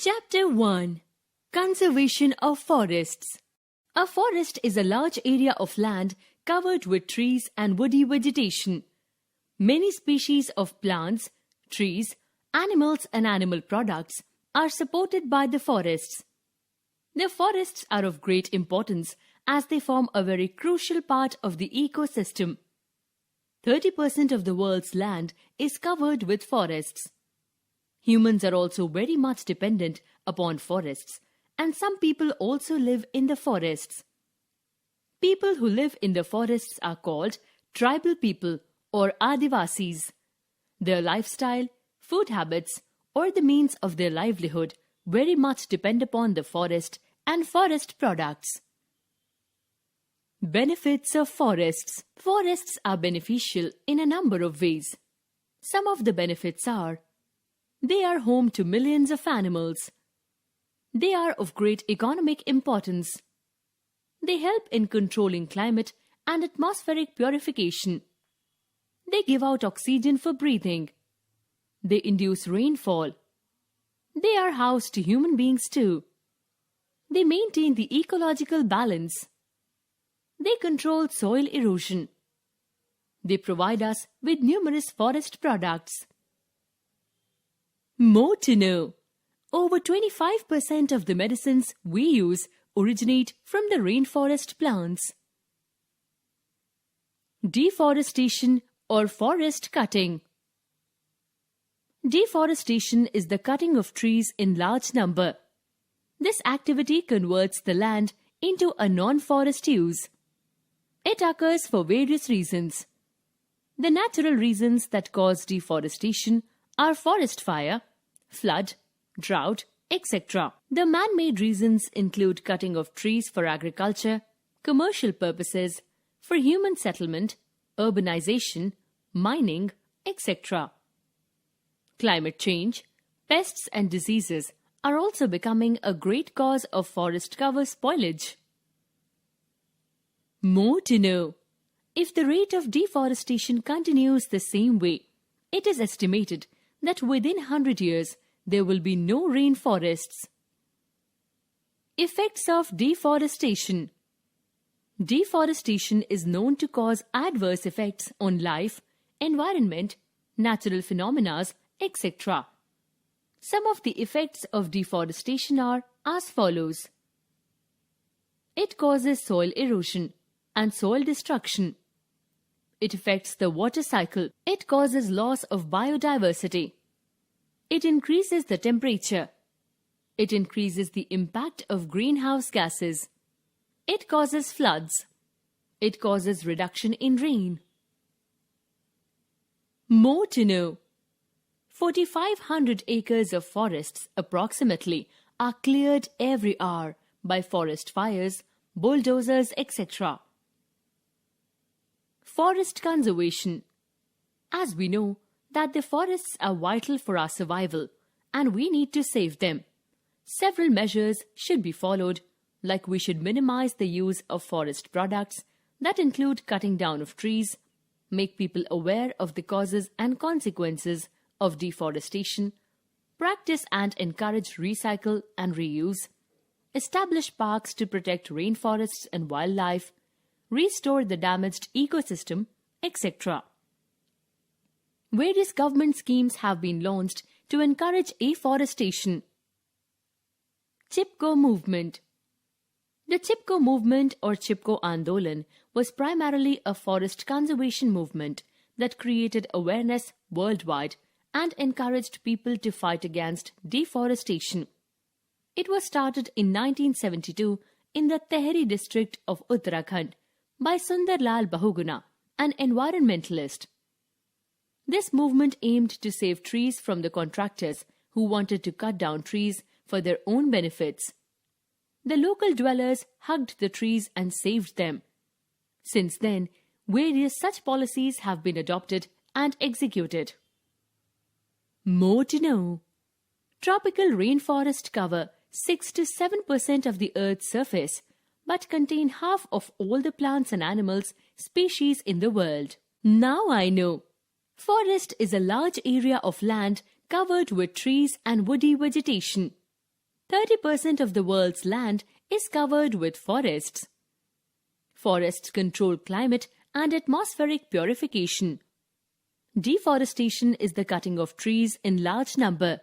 Chapter 1. Conservation of Forests. A forest is a large area of land covered with trees and woody vegetation. Many species of plants, trees, animals and animal products are supported by the forests. The forests are of great importance as they form a very crucial part of the ecosystem. 30% of the world's land is covered with forests. Humans are also very much dependent upon forests, and some people also live in the forests. People who live in the forests are called tribal people or Adivasis. Their lifestyle, food habits, or the means of their livelihood very much depend upon the forest and forest products. Benefits of forests. Forests are beneficial in a number of ways. Some of the benefits are: they are home to millions of animals. They are of great economic importance. They help in controlling climate and atmospheric purification. They give out oxygen for breathing. They induce rainfall. They are house to human beings too. They maintain the ecological balance. They control soil erosion. They provide us with numerous forest products. More to know. Over 25% of the medicines we use originate from the rainforest plants. Deforestation or forest cutting. Deforestation is the cutting of trees in large number. This activity converts the land into a non-forest use. It occurs for various reasons. The natural reasons that cause deforestation are forest fire, flood, drought, etc. The man-made reasons include cutting of trees for agriculture, commercial purposes, for human settlement, urbanization, mining, etc. Climate change, pests and diseases are also becoming a great cause of forest cover spoilage. More to know. If the rate of deforestation continues the same way, it is estimated that within 100 years there will be no rainforests. Effects of deforestation. Deforestation is known to cause adverse effects on life, environment, natural phenomena, etc. Some of the effects of deforestation are as follows. It causes soil erosion and soil destruction. It affects the water cycle. It causes loss of biodiversity. It increases the temperature. It increases the impact of greenhouse gases. It causes floods. It causes reduction in rain. More to know. 4,500 acres of forests approximately are cleared every hour by forest fires, bulldozers, etc. Forest conservation. As we know that the forests are vital for our survival and we need to save them, several measures should be followed, like we should minimize the use of forest products that include cutting down of trees, make people aware of the causes and consequences of deforestation, practice and encourage recycle and reuse, establish parks to protect rainforests and wildlife, restore the damaged ecosystem, etc. Various government schemes have been launched to encourage afforestation. Chipko movement. The Chipko movement or Chipko Andolan was primarily a forest conservation movement that created awareness worldwide and encouraged people to fight against deforestation. It was started in 1972 in the Tehri district of Uttarakhand by Sundar Lal Bahuguna, an environmentalist. This movement aimed to save trees from the contractors who wanted to cut down trees for their own benefits. The local dwellers hugged the trees and saved them. Since then, various such policies have been adopted and executed. More to know. Tropical rainforest cover 6 to 7% of the Earth's surface, but contain half of all the plants and animals species in the world. Now I know. Forest is a large area of land covered with trees and woody vegetation. 30% of the world's land is covered with forests. Forests control climate and atmospheric purification. Deforestation is the cutting of trees in large number.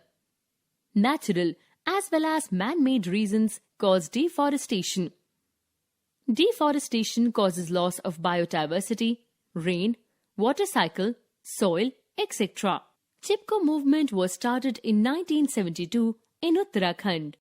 Natural as well as man-made reasons cause deforestation. Deforestation causes loss of biodiversity, rain, water cycle, soil, etc. Chipko movement was started in 1972 in Uttarakhand.